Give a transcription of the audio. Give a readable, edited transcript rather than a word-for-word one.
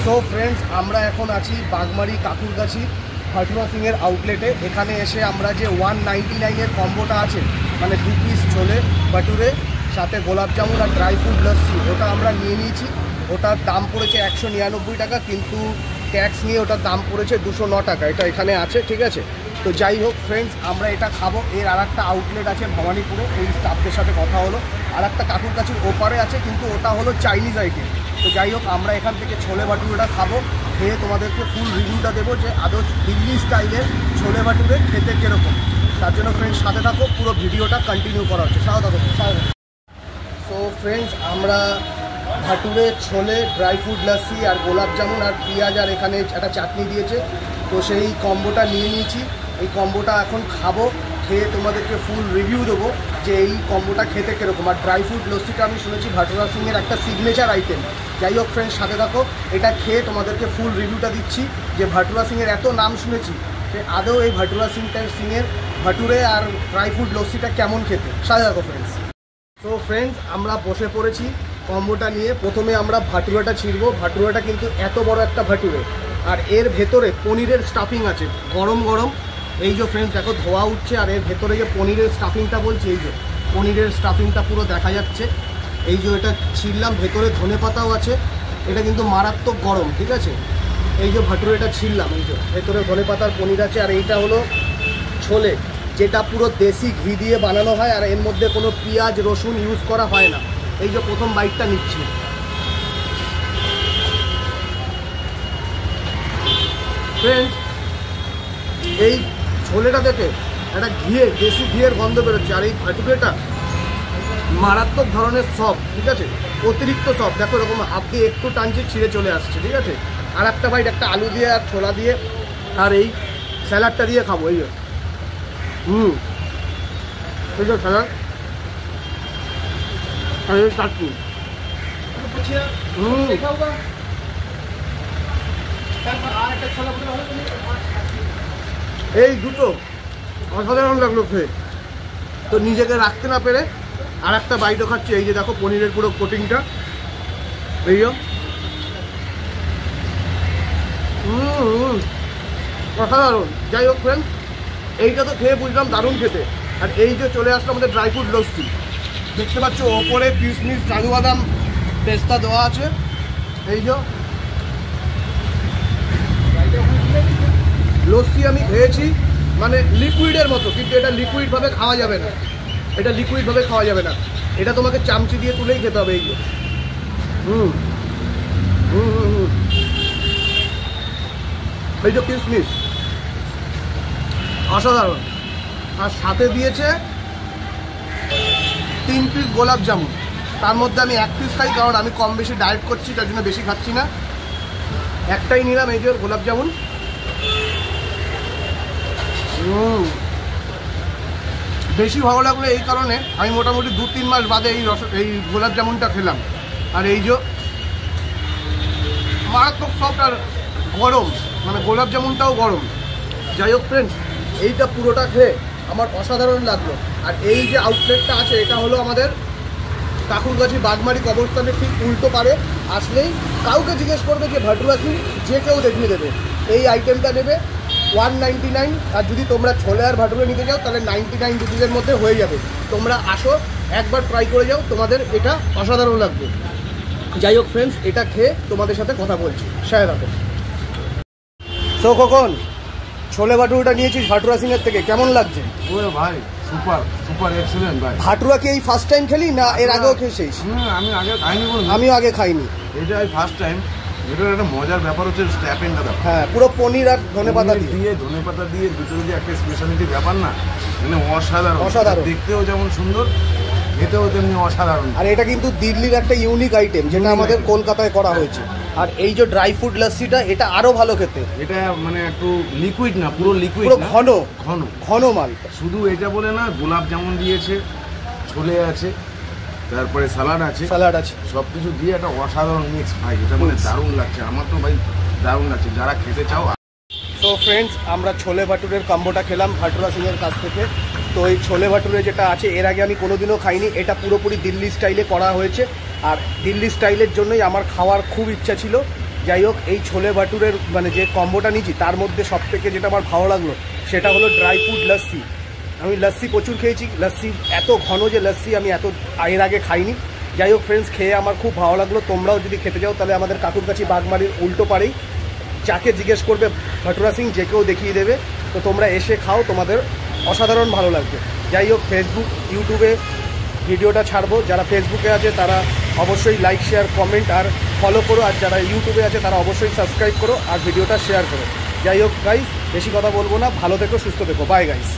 So friends, আমরা এখন আছি বাগমারি কাকুরগাছি ভাটুরা সিংয়ের আউটলেটে। এখানে এসে আমরা যে 199-এর কম্বোটা আছে, মানে 2 পিস ছোলে ভাটুরে সাথে গোলাপ জামুন আর ড্রাই ফ্রুট লস্যি, ওটা আমরা নিয়ে নিয়েছি। ওটার দাম পড়েছে 199 টাকা, কিন্তু ট্যাক্স নিয়ে ওটার দাম পড়েছে 209 টাকা। এটা এখানে আছে, ঠিক আছে। তো যাই হোক ফ্রেন্ডস, আমরা এটা খাবো। এর আর একটা আউটলেট আছে ভবানীপুরে, ওই স্টাফদের সাথে কথা হলো। আর একটা কাকুরগাছির ওপারে আছে, কিন্তু ওটা হলো চাইনিজ আইটেম। তো যাই হোক, আমরা এখান থেকে ছোলে ভাটুরেটা খাবো, খেয়ে তোমাদেরকে ফুল রিভিউটা দেবো যে আদৌ দিল্লি স্টাইলের ছোলে ভাটুরে খেতে কীরকম। তার জন্য ফ্রেন্ডস সাথে থাকো, পুরো ভিডিওটা কন্টিনিউ করা হচ্ছে, সাথে থাকো। সো ফ্রেন্ডস, আমরা ভাটুরে ছোলে ড্রাই ফ্রুট লস্যি আর গোলাপ জামুন আর পেঁয়াজ আর এখানে একটা চাটনি দিয়েছে, তো সেই কম্বোটা নিয়ে নিয়েছি। এই কম্বোটা এখন খাবো, খেয়ে তোমাদেরকে ফুল রিভিউ দেবো যে এই কম্বোটা খেতে কীরকম। আর ড্রাই ফ্রুট লস্যিটা আমি শুনেছি ভাটুরা সিংয়ের একটা সিগনেচার আইটেম। যাই হোক ফ্রেন্ডস, সাথে থাকো, এটা খেয়ে তোমাদেরকে ফুল রিভিউটা দিচ্ছি যে ভাটুরা সিংয়ের এত নাম শুনেছি, যে আদৌ এই ভাটুরা সিংয়ের ভাটুরে আর ড্রাই ফ্রুট লস্যিটা কেমন খেতে। সাথে থাকো ফ্রেন্ডস। তো ফ্রেন্ডস, আমরা বসে পড়েছি কম্বোটা নিয়ে। প্রথমে আমরা ভাটুরাটা ছিঁড়বো। ভাটুরাটা কিন্তু এত বড় একটা ভাটুরে, আর এর ভেতরে পনিরের স্টাফিং আছে গরম গরম। এই যে ফ্রেন্ডস দেখো, ধোয়া উঠছে, আর এর ভেতরে যে পনিরের স্টাফিংটা বলছি, এই যে পনিরের স্টাফিংটা পুরো দেখা যাচ্ছে। এই যে এটা ছিঁড়লাম, ভেতরে ধনে পাতাও আছে। এটা কিন্তু মারাত্মক গরম, ঠিক আছে। এই যে ভাটুরেটা ছিঁড়লাম, এই যে ভেতরে ধনে পাতার পনির আছে। আর এইটা হলো ছোলে, যেটা পুরো দেশি ঘি দিয়ে বানানো হয়, আর এর মধ্যে কোনো পেঁয়াজ রসুন ইউজ করা হয় না। এই যে প্রথম বাইটটা নিচ্ছি। ফ্রেন্ডস, এই ছোলেটা থেকে একটা দেশি ঘিয়ের গন্ধ বেরোচ্ছে। আর এই ভাটুরেটা মারাত্মক ধরনের সফট, ঠিক আছে, অতিরিক্ত সফট। দেখো এরকম হাত দিয়ে একটু টানছি, ছিঁড়ে চলে আসছে, ঠিক আছে। আর একটা বাইট একটা আলু দিয়ে আর ছোলা দিয়ে আর এই স্যালাডটা দিয়ে খাবো। এই যে এই যে স্যালাড আর এই চাটনি, এই দুটো অসাধারণ লাগলো খেয়ে। তো নিজেকে রাখতে না পেরে আর একটা বাইটও খাচ্ছি। এই যে দেখো পনিরের পুরো কোটিংটা, এই অসাধারণ। যাই হোক ফ্রেন্ডস, এইটা তো খেয়ে বুঝলাম দারুণ খেতে। আর এই যে চলে আসলো আমাদের ড্রাই ফ্রুট লস্যি, দেখতে পাচ্ছ ওপরে কিশমিশ কাজু বাদাম পেস্তা দেওয়া আছে। এই যে লস্যি আমি খেয়েছি, মানে লিকুইডের মতো, কিন্তু এটা লিকুইডভাবে খাওয়া যাবে না। এটা লিকুইডভাবে খাওয়া যাবে না, এটা তোমাকে চামচি দিয়ে তুলেই খেতে হবে। এই যে এই যে কিশমিশ অসাধারণ। আর সাথে দিয়েছে 3 পিস গোলাপ জামুন। তার মধ্যে আমি 1 পিস খাই, কারণ আমি কম বেশি ডায়েট করছি, তার জন্য বেশি খাচ্ছি না। একটাই নিলাম, এই যে গোলাপ জামুন। বেশি ভালো লাগলো এই কারণে, আমি মোটামুটি 2-3 মাস বাদে এই গোলাপ জামুনটা খেলাম। আর এই যে মারাত্মক সফট আর গরম, মানে গোলাপ জামুনটাও গরম। যাই হোক ফ্রেন্ডস, এইটা পুরোটা খেয়ে আমার অসাধারণ লাগলো। আর এই যে আউটলেটটা আছে, এটা হলো আমাদের কাকুরগাছি বাগমারি কবরস্থানের ঠিক উল্টো পারে। আসলেই কাউকে জিজ্ঞেস করবে যে ভাটুরা সিং, যে কেউ দেখিয়ে দেবে। এই আইটেমটা নেবে 199, আর যদি তোমরা ছোলে আর ভাটুরে নিতে যাও তাহলে 99 রুপিসের মধ্যে হয়ে যাবে। তোমরা আসো, একবার ট্রাই করে যাও, তোমাদের এটা অসাধারণ লাগবে। যাই হোক ফ্রেন্ডস, এটা খেয়ে তোমাদের সাথে কথা বলছি, সাথে থাকো। সো কখন ছোলে ভাটুরাটা নিয়েছিস ভাটুরা সিংয়ের থেকে, কেমন লাগছে? ওরে ভাই, সুপার সুপার এক্সেলেন্ট ভাই। ভাটুরা কি এই ফার্স্ট টাইম খেলি না এর আগেও খেয়েছিস? আমি আগে খাইনি, আমিও আগে খাইনি, এটা এই ফার্স্ট টাইম। এটার একটা মজার ব্যাপার হচ্ছে স্ট্যাপিংটা দাও। হ্যাঁ, পুরো পনির আর ধনেপাতা দিয়ে ধনেপাতা দিয়ে দুটো যদি একটা স্পেশালিটি ব্যাপার না, মানে অসাধারণ। অসাধারণ, দেখতেও যেমন সুন্দর, খেতেও তেমনি অসাধারণ। আর এটা কিন্তু দিল্লির একটা ইউনিক আইটেম, যেটা আমাদের কলকাতায় করা হয়েছে। আর এই যে ড্রাই ফ্রুট লস্যিটা, এটা আরো ভালো খেতে। এটা মানে একটু লিকুইড না, পুরো লিকুইড, পুরো ঘন ঘন ঘন মাল। শুধু এটা বলে না, গোলাপ জামুন দিয়েছে, ছোলে আছে, তারপরে স্যালাড আছে, সবকিছু দিয়ে একটা অসাধারণ মিক্স ভাই। এটা মানে দারুণ লাগছে আমার তো ভাই, দারুণ লাগছে। যারা খেতে চাও। তো ফ্রেন্ডস, আমরা ছোলে ভাটুরের কম্বোটা খেলাম ভাটুরা সিংয়ের কাছ থেকে। তো এই ছোলে ভাটুরে যেটা আছে, এর আগে আমি কোনোদিনও খাইনি। এটা পুরোপুরি দিল্লি স্টাইলে করা হয়েছে, আর দিল্লি স্টাইলের জন্যই আমার খাওয়ার খুব ইচ্ছা ছিল। যাই হোক, এই ছোলে ভাটুরের মানে যে কম্বোটা নিয়েছি তার মধ্যে সবথেকে যেটা আমার ভালো লাগলো সেটা হলো ড্রাই ফ্রুট লস্যি। আমি লস্যি প্রচুর খেয়েছি, লস্যি এত ঘন যে লস্যি আমি এত এর আগে খাইনি। যাই হোক ফ্রেন্ডস, খেয়ে আমার খুব ভালো লাগলো। তোমরাও যদি খেতে যাও তাহলে আমাদের কাকুরগাছি বাগমারির উল্টো পাড়েই যাকে জিজ্ঞেস করবে ভাটুরা সিং যে কেউ দেখিয়ে দেবে। তো তোমরা এসে খাও, তোমাদের অসাধারণ ভালো লাগবে। যাই হোক, ফেসবুক ইউটিউবে ভিডিওটা ছাড়বো, যারা ফেসবুকে আছে তারা অবশ্যই লাইক শেয়ার কমেন্ট আর ফলো করো, আর যারা ইউটিউবে আছে তারা অবশ্যই সাবস্ক্রাইব করো আর ভিডিওটা শেয়ার করো। যাই হোক গাইস, বেশি কথা বলবো না, ভালো থেকো, সুস্থ থেকো, বাই গাইস।